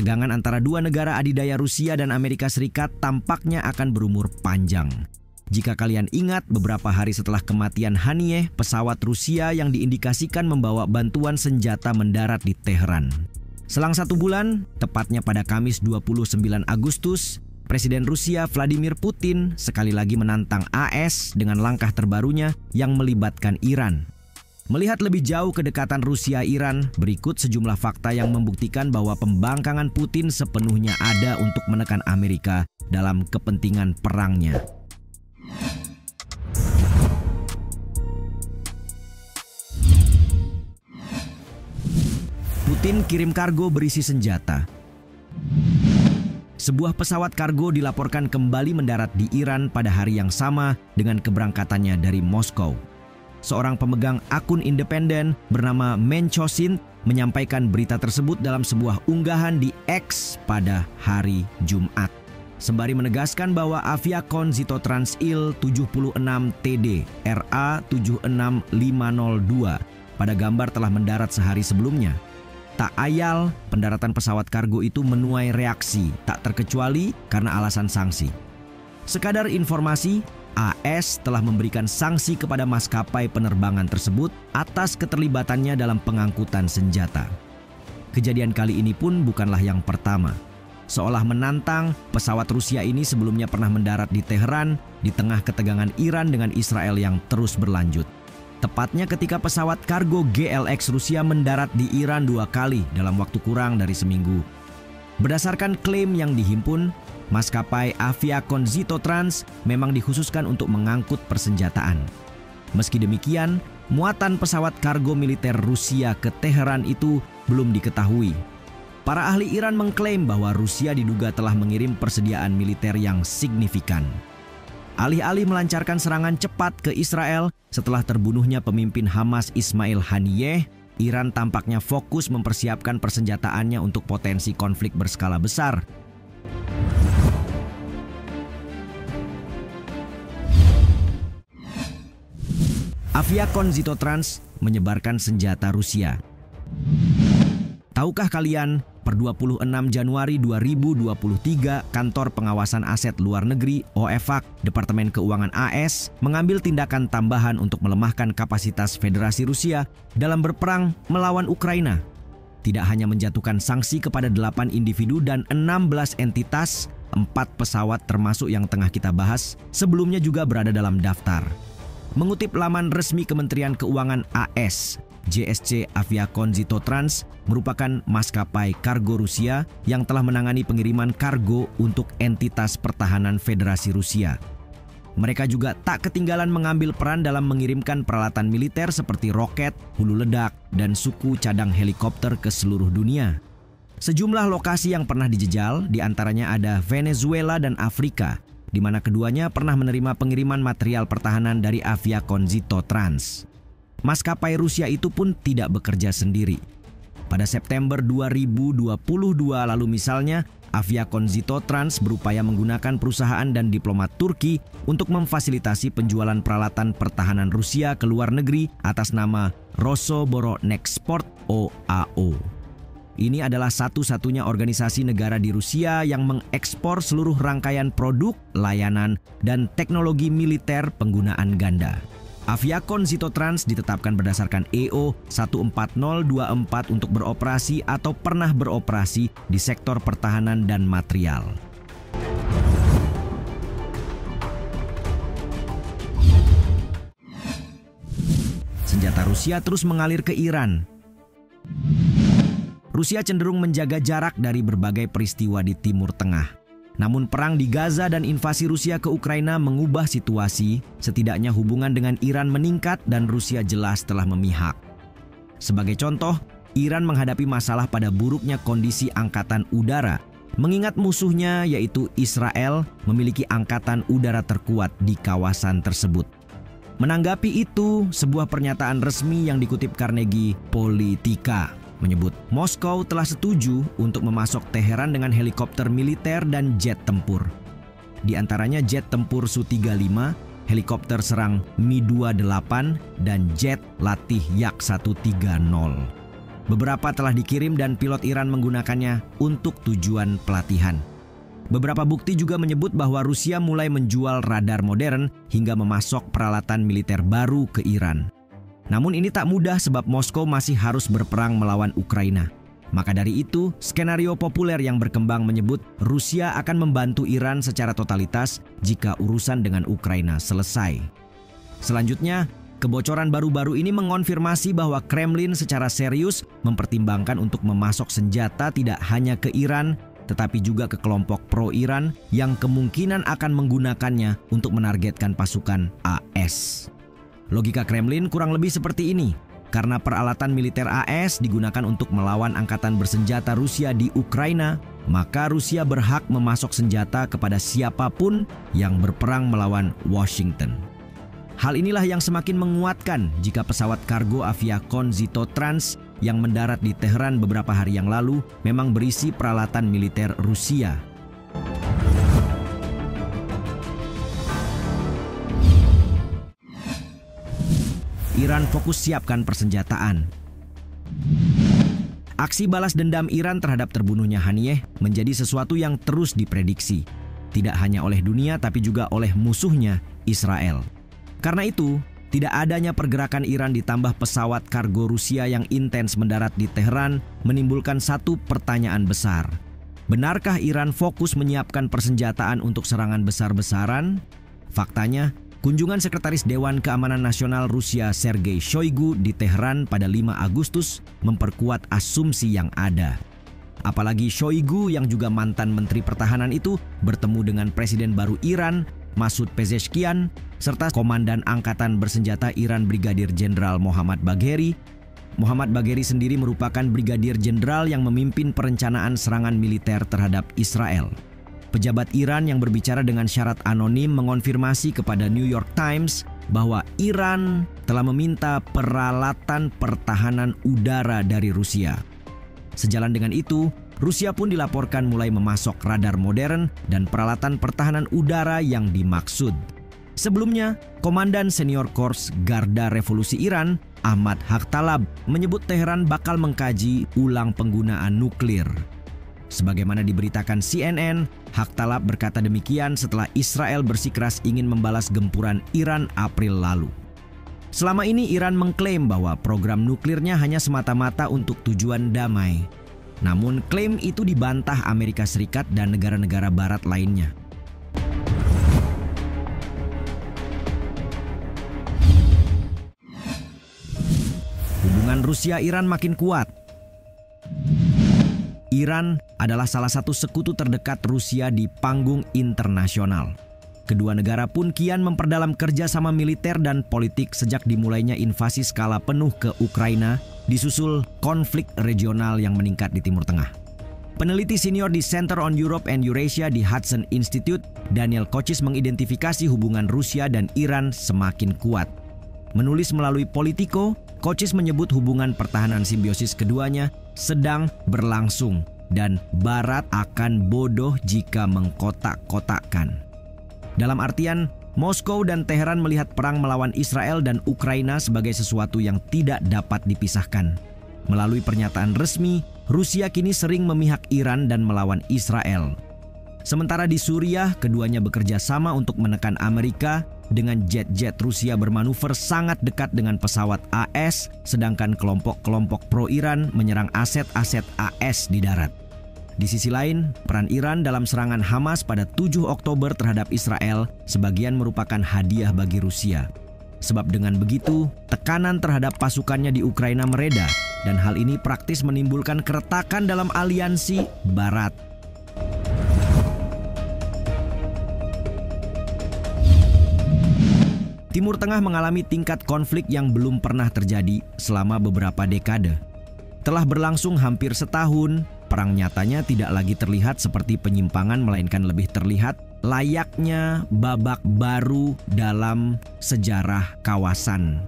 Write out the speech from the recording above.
ketegangan antara dua negara adidaya Rusia dan Amerika Serikat tampaknya akan berumur panjang. Jika kalian ingat, beberapa hari setelah kematian Haniyeh, pesawat Rusia yang diindikasikan membawa bantuan senjata mendarat di Teheran. Selang 1 bulan, tepatnya pada Kamis 29 Agustus, Presiden Rusia Vladimir Putin sekali lagi menantang AS dengan langkah terbarunya yang melibatkan Iran. Melihat lebih jauh kedekatan Rusia-Iran, berikut sejumlah fakta yang membuktikan bahwa pembangkangan Putin sepenuhnya ada untuk menekan Amerika dalam kepentingan perangnya. Putin kirim kargo berisi senjata. Sebuah pesawat kargo dilaporkan kembali mendarat di Iran pada hari yang sama dengan keberangkatannya dari Moskow. Seorang pemegang akun independen bernama Menchosin menyampaikan berita tersebut dalam sebuah unggahan di X pada hari Jumat. Sembari menegaskan bahwa Aviakon Zitotrans Il-76TD RA-76502 pada gambar telah mendarat sehari sebelumnya. Tak ayal, pendaratan pesawat kargo itu menuai reaksi, tak terkecuali karena alasan sanksi. Sekadar informasi, AS telah memberikan sanksi kepada maskapai penerbangan tersebut atas keterlibatannya dalam pengangkutan senjata. Kejadian kali ini pun bukanlah yang pertama. Seolah menantang, pesawat Rusia ini sebelumnya pernah mendarat di Teheran di tengah ketegangan Iran dengan Israel yang terus berlanjut. Tepatnya ketika pesawat kargo GLX Rusia mendarat di Iran 2 kali dalam waktu kurang dari seminggu. Berdasarkan klaim yang dihimpun, maskapai Aviakon Zitotrans memang dikhususkan untuk mengangkut persenjataan. Meski demikian, muatan pesawat kargo militer Rusia ke Teheran itu belum diketahui. Para ahli Iran mengklaim bahwa Rusia diduga telah mengirim persediaan militer yang signifikan. Alih-alih melancarkan serangan cepat ke Israel setelah terbunuhnya pemimpin Hamas Ismail Haniyeh, Iran tampaknya fokus mempersiapkan persenjataannya untuk potensi konflik berskala besar. Aviakon Zitotrans menyebarkan senjata Rusia. Tahukah kalian, per 26 Januari 2023, Kantor Pengawasan Aset Luar Negeri OFAC, Departemen Keuangan AS, mengambil tindakan tambahan untuk melemahkan kapasitas Federasi Rusia dalam berperang melawan Ukraina. Tidak hanya menjatuhkan sanksi kepada 8 individu dan 16 entitas, 4 pesawat termasuk yang tengah kita bahas, sebelumnya juga berada dalam daftar. Mengutip laman resmi Kementerian Keuangan AS, JSC Aviakon Zitotrans merupakan maskapai kargo Rusia yang telah menangani pengiriman kargo untuk entitas pertahanan Federasi Rusia. Mereka juga tak ketinggalan mengambil peran dalam mengirimkan peralatan militer seperti roket, hulu ledak, dan suku cadang helikopter ke seluruh dunia. Sejumlah lokasi yang pernah dijejal, diantaranya ada Venezuela dan Afrika, di mana keduanya pernah menerima pengiriman material pertahanan dari Aviakon Zitotrans. Maskapai Rusia itu pun tidak bekerja sendiri. Pada September 2022 lalu misalnya, Aviakon Zitotrans berupaya menggunakan perusahaan dan diplomat Turki untuk memfasilitasi penjualan peralatan pertahanan Rusia ke luar negeri atas nama Rosoboronexport OAO. Ini adalah satu-satunya organisasi negara di Rusia yang mengekspor seluruh rangkaian produk, layanan, dan teknologi militer penggunaan ganda. Aviakon Zitotrans ditetapkan berdasarkan EO 14024 untuk beroperasi atau pernah beroperasi di sektor pertahanan dan material. Senjata Rusia terus mengalir ke Iran. Rusia cenderung menjaga jarak dari berbagai peristiwa di Timur Tengah. Namun perang di Gaza dan invasi Rusia ke Ukraina mengubah situasi, setidaknya hubungan dengan Iran meningkat dan Rusia jelas telah memihak. Sebagai contoh, Iran menghadapi masalah pada buruknya kondisi angkatan udara, mengingat musuhnya yaitu Israel memiliki angkatan udara terkuat di kawasan tersebut. Menanggapi itu, sebuah pernyataan resmi yang dikutip Carnegie Politica menyebut Moskow telah setuju untuk memasok Teheran dengan helikopter militer dan jet tempur. Di antaranya jet tempur Su-35, helikopter serang Mi-28, dan jet latih Yak-130. Beberapa telah dikirim dan pilot Iran menggunakannya untuk tujuan pelatihan. Beberapa bukti juga menyebut bahwa Rusia mulai menjual radar modern hingga memasok peralatan militer baru ke Iran. Namun ini tak mudah sebab Moskow masih harus berperang melawan Ukraina. Maka dari itu, skenario populer yang berkembang menyebut Rusia akan membantu Iran secara totalitas jika urusan dengan Ukraina selesai. Selanjutnya, kebocoran baru-baru ini mengonfirmasi bahwa Kremlin secara serius mempertimbangkan untuk memasok senjata tidak hanya ke Iran, tetapi juga ke kelompok pro-Iran yang kemungkinan akan menggunakannya untuk menargetkan pasukan AS. Logika Kremlin kurang lebih seperti ini, karena peralatan militer AS digunakan untuk melawan angkatan bersenjata Rusia di Ukraina, maka Rusia berhak memasok senjata kepada siapapun yang berperang melawan Washington. Hal inilah yang semakin menguatkan jika pesawat kargo Aviacon Zito Trans yang mendarat di Teheran beberapa hari yang lalu memang berisi peralatan militer Rusia. Iran fokus siapkan persenjataan. Aksi balas dendam Iran terhadap terbunuhnya Haniyeh menjadi sesuatu yang terus diprediksi, tidak hanya oleh dunia tapi juga oleh musuhnya Israel. Karena itu, tidak adanya pergerakan Iran ditambah pesawat kargo Rusia yang intens mendarat di Teheran menimbulkan satu pertanyaan besar. Benarkah Iran fokus menyiapkan persenjataan untuk serangan besar-besaran? Faktanya, kunjungan Sekretaris Dewan Keamanan Nasional Rusia Sergei Shoigu di Teheran pada 5 Agustus memperkuat asumsi yang ada. Apalagi Shoigu yang juga mantan Menteri Pertahanan itu bertemu dengan Presiden baru Iran, Masoud Pezeshkian, serta Komandan Angkatan Bersenjata Iran Brigadir Jenderal Mohammad Bagheri. Mohammad Bagheri sendiri merupakan Brigadir Jenderal yang memimpin perencanaan serangan militer terhadap Israel. Pejabat Iran yang berbicara dengan syarat anonim mengonfirmasi kepada New York Times bahwa Iran telah meminta peralatan pertahanan udara dari Rusia. Sejalan dengan itu, Rusia pun dilaporkan mulai memasok radar modern dan peralatan pertahanan udara yang dimaksud. Sebelumnya, Komandan Senior Korps Garda Revolusi Iran, Ahmad Hakhtalab, menyebut Teheran bakal mengkaji ulang penggunaan nuklir. Sebagaimana diberitakan CNN, Hakhtalab berkata demikian setelah Israel bersikeras ingin membalas gempuran Iran April lalu. Selama ini Iran mengklaim bahwa program nuklirnya hanya semata-mata untuk tujuan damai. Namun klaim itu dibantah Amerika Serikat dan negara-negara barat lainnya. Hubungan Rusia-Iran makin kuat. Iran adalah salah satu sekutu terdekat Rusia di panggung internasional. Kedua negara pun kian memperdalam kerjasama militer dan politik sejak dimulainya invasi skala penuh ke Ukraina, disusul konflik regional yang meningkat di Timur Tengah. Peneliti senior di Center on Europe and Eurasia di Hudson Institute, Daniel Kochis mengidentifikasi hubungan Rusia dan Iran semakin kuat. Menulis melalui Politico, Kochis menyebut hubungan pertahanan simbiosis keduanya sedang berlangsung dan Barat akan bodoh jika mengkotak-kotakkan. Dalam artian, Moskow dan Teheran melihat perang melawan Israel dan Ukraina sebagai sesuatu yang tidak dapat dipisahkan. Melalui pernyataan resmi, Rusia kini sering memihak Iran dan melawan Israel. Sementara di Suriah, keduanya bekerja sama untuk menekan Amerika dengan jet-jet Rusia bermanuver sangat dekat dengan pesawat AS, sedangkan kelompok-kelompok pro-Iran menyerang aset-aset AS di darat. Di sisi lain, peran Iran dalam serangan Hamas pada 7 Oktober terhadap Israel sebagian merupakan hadiah bagi Rusia. Sebab dengan begitu, tekanan terhadap pasukannya di Ukraina mereda dan hal ini praktis menimbulkan keretakan dalam aliansi Barat. Timur Tengah mengalami tingkat konflik yang belum pernah terjadi selama beberapa dekade. Telah berlangsung hampir setahun, perang nyatanya tidak lagi terlihat seperti penyimpangan melainkan lebih terlihat layaknya babak baru dalam sejarah kawasan.